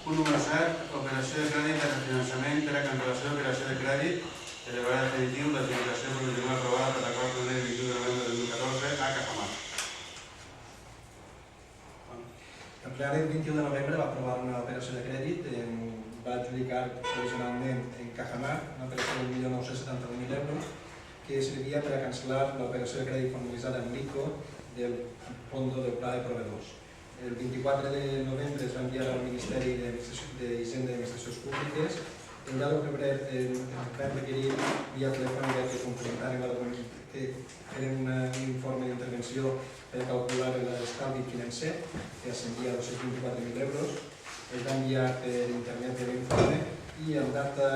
Punt número 7. Operació de crèdit de refinançament per a cancel·lació d'operació de crèdit elevarà definitiu l'adjudicació provisional aprovada per l'acord de 21 de novembre de 2014 a Cajamar. El ple del 21 de novembre va aprovar una operació de crèdit, va adjudicar provisionalment en Cajamar una operació de 1.971.000 euros que serviria per a cancel·lar l'operació de crèdit formalitzada amb l'ICO del Fondo del Pla de Proveedors. El 24 de novembre es va enviar al Ministeri d'Hisenda i Administracions Públiques. El 10 de febrer vam requerir via telefònica que complementaren que feren un informe d'intervenció per calcular l'estalvi financer, que ascendia a 224.000 euros. Es va enviar per internet de l'informe i en data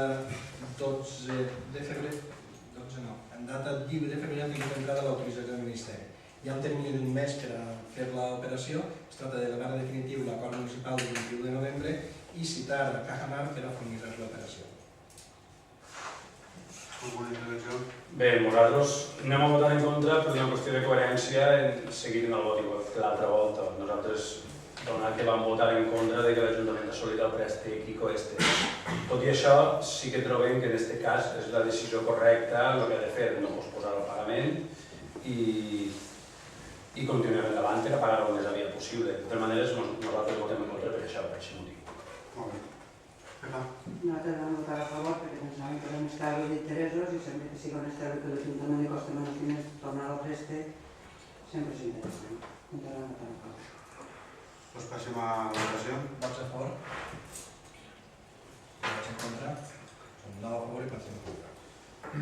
12 de febrer, en data 10 de febrer han tingut entrada l'autorització del Ministeri. Hi ha un termini d'un mes per a fer l'operació. Es tracta d'elevar definitiu l'acord municipal del 21 de novembre i citar a Cajamar per a formalitzar l'operació. Alguna intervenció? Bé, nosaltres anem a votar en contra per una qüestió de coherència en seguir en el vot igual que l'altra volta. Nosaltres, donat que vam votar en contra de que l'Ajuntament ha assolit el préstec ICO este. Tot i això, sí que trobem que en aquest cas és la decisió correcta el que ha de fer, no posposar el pagament i continuem endavant per a pagar-ho el més aviat possible. De totes maneres, nosaltres votem en contra per això, per aquest motiu. Molt bé. Nosaltres vam votar a favor perquè pensàvem que era un estalvi d'interessos i sempre que sigui un estalvi que l'Ajuntament li costa menys diners tornar al préstec, sempre és interessant. Votarem a favor. Doncs passem a la votació. Vots a favor? Vots en contra? Som 9 a favor i 4 en contra.